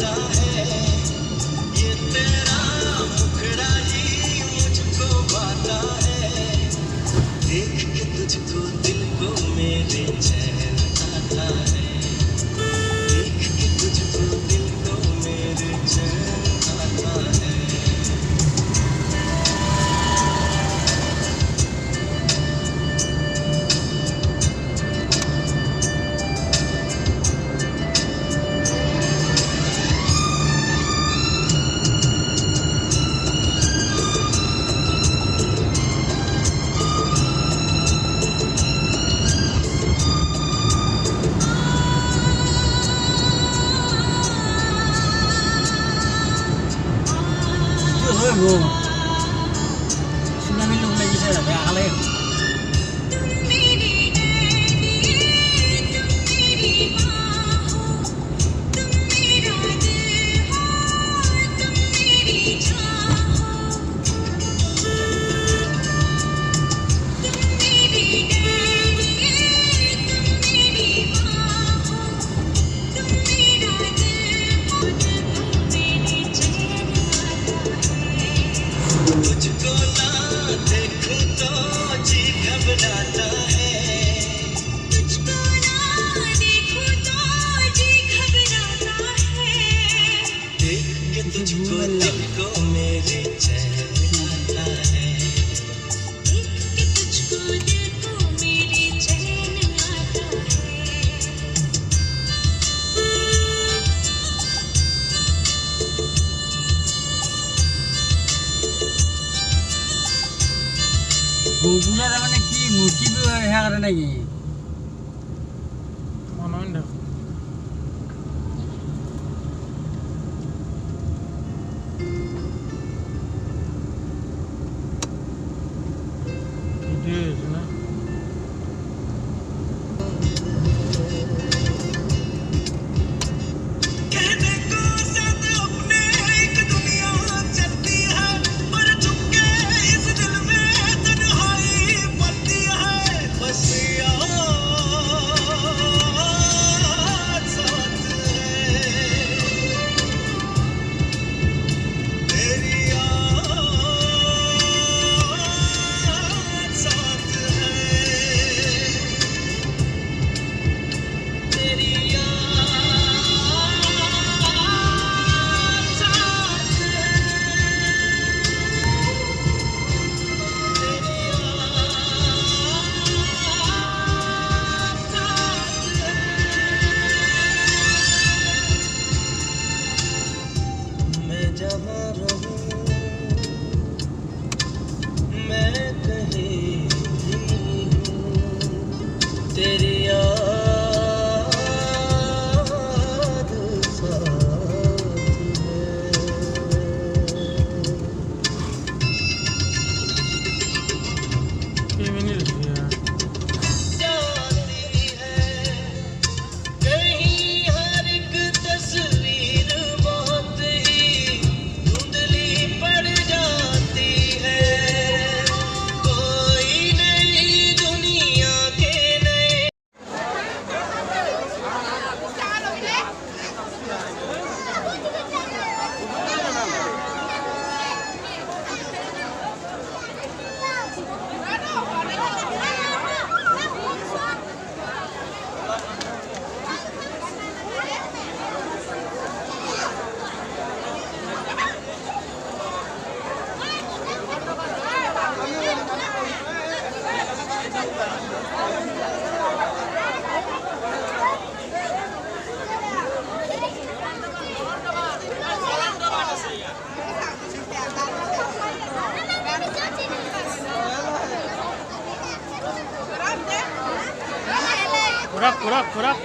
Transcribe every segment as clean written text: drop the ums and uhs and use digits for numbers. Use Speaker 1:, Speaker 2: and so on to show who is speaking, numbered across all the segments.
Speaker 1: आता है ये तेरा मुखड़ा ही मुझको भाता है देख के तुझको दिल को मेरे चैन आता है देख के तुझको दिल को मेरे चैन आता है
Speaker 2: tsunami lung lagi saya ada kalian
Speaker 1: तुझको ना देखूं तो जी घबराता है तुझको ना देखूं तो जी घबराता है देख के तुझको दिल को मेरे चैन आता है देख के तुझको दिल को मेरे चैन आता है
Speaker 2: গোগুলা মানে কি মূৰ্তিটো হেয়া কৰে নেকি
Speaker 3: মনন দেখ ভিডিও না
Speaker 1: कहने को साथ अपने एक दुनिया चलती है पर चुपके इस दिल में तन्हाई पलती है बस याद साथ है तेरी याद साथ है तेरी मैं जहाँ रहूं मैं कहीं भी हूँ तेरी याद साथ है
Speaker 3: কি মিনিট দিয়া
Speaker 1: जाती है कहीं हर एक तस्वीर बहुत ही धुंधली पड़ जाती है कोई नई दुनिया के नए
Speaker 3: Kurak.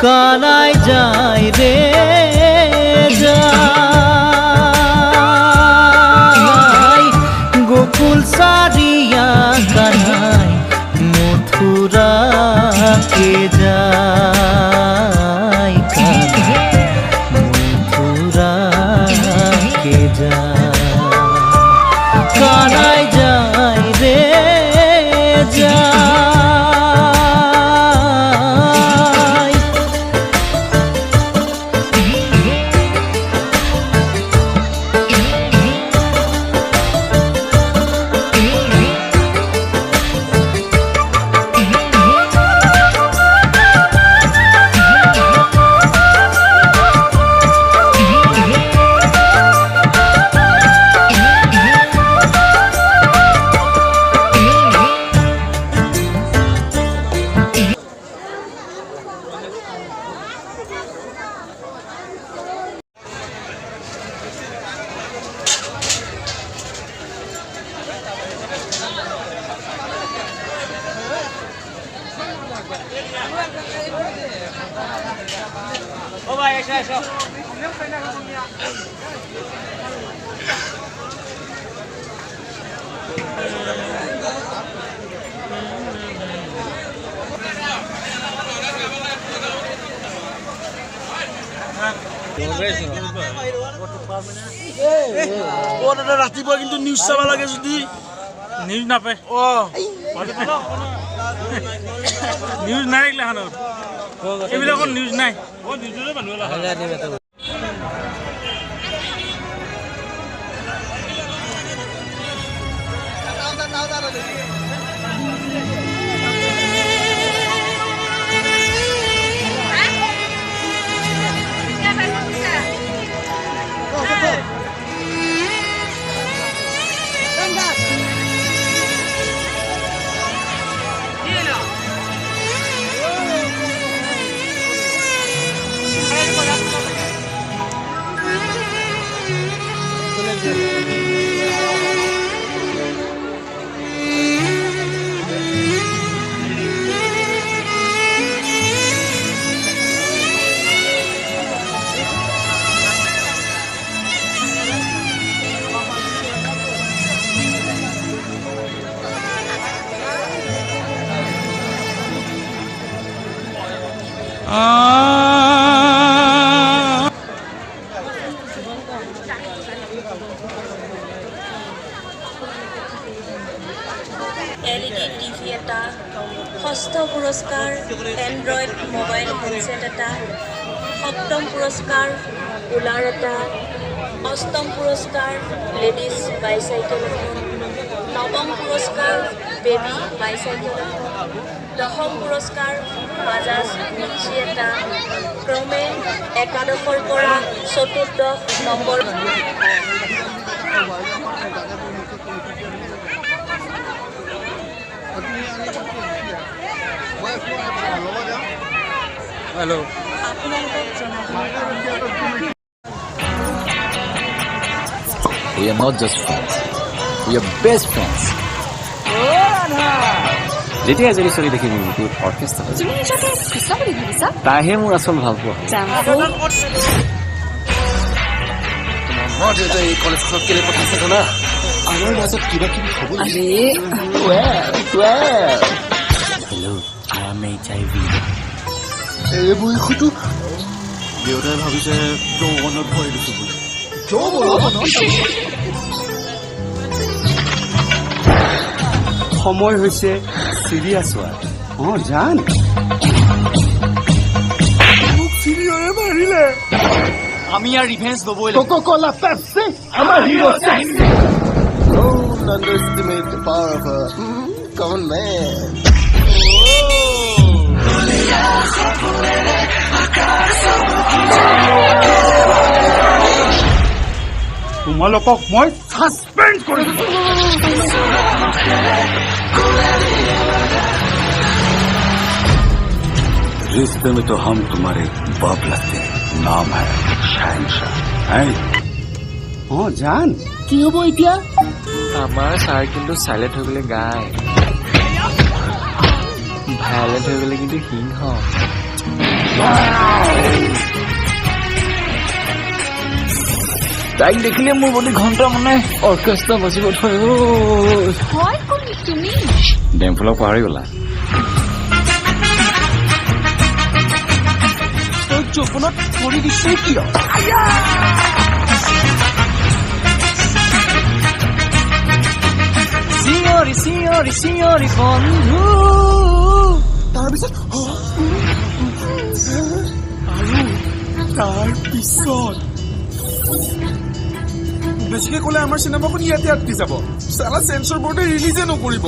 Speaker 1: কানায় যায় রে যায় গোকুল সারিয়া কানায় মথুরা কে যায় কানায় মথুরা কে যায় কানায় যায় রে যায়
Speaker 4: ৰাতিপুৱা কিন্তু নিউজ চাব লাগে যদি
Speaker 3: নিউজ নাপায় নিউজ নাই এইগিলাখনত এইবিলাকত নিউজ নাই নিউজৰে মানুহ
Speaker 5: LED টিভি এটা, ষষ্ঠ পুৰস্কাৰ এণ্ড্ৰইড মোবাইল হেডছেট এটা, সপ্তম পুৰস্কাৰ কুলাৰ এটা, অষ্টম পুৰস্কাৰ লেডিজ বাইচাইকেল এখন, নৱম পুৰস্কাৰ বেবী বাইচাইকেল এখন, দশম পুৰস্কাৰ বাজাজ মিক্সি এটা, ক্ৰমে একাদশৰ পৰা চতুৰ্দশ number
Speaker 3: Hello.
Speaker 6: We are not just friends. We are best friends. যেতিয়া এজনী ছোৱালী দেখি মোৰ বুকুত অৰ্কেষ্ট্ৰা
Speaker 7: তুমি নিজকে কৃষ্ণ বুলি ভাবিছা?
Speaker 6: তাইহে মোৰ আচল ভাল পোৱা। মই দেউতা এই কলেজখনত কেলে পঠাইছে জানা? আমাৰ মাজত কিবা কিবি হ'ব হেল্ল' আই এম HIV। এই বয়সতো দেউতাই ভাবিছে যৌৱনত ভয় দিছো বুলি। সময় হৈছে চিৰিয়াছ হোৱাৰ। জান
Speaker 4: চিনিয়ৰে মাৰিলে
Speaker 2: আমি ইয়াৰ ৰিভেঞ্জ ল'বই
Speaker 6: Coca-Cola, Pepsi, আমাৰ hero sexy. Don't underestimate the power of a common man.
Speaker 4: তোমালোকক মই সাসপেন্ড কৰি দিছো
Speaker 8: रिश्ते में तो हम तुम्हारे बाप लगते हैं नाम है शहनशाह हैं
Speaker 6: জান কি হ'ব এতিয়া
Speaker 2: আমাৰ ছাৰ কিন্তু চাইলেণ্ট হৈ গ'লে গায় ভাইলেণ্ট হৈ গ'লে কিন্তু সিংহ তাইক দেখিলে মোৰ বডি ঘণ্টা মানে অৰ্কেষ্ট্ৰা বাজিব ধৰে
Speaker 7: হয় কোন তুমি
Speaker 8: ডেমফুলক পাহৰি গ'লা
Speaker 4: তই চকুনত পৰি দিছো কিয়
Speaker 2: চিঞৰি চিঞৰি চিঞৰি বন্ধু
Speaker 4: তাৰপিছত আৰু তাৰপিছত বেছিকে ক'লে আমাৰ চিনেমাখন ইয়াতে আটকি যাব চালা চেন্সৰ বৰ্ডে ৰিলিজে নকৰিব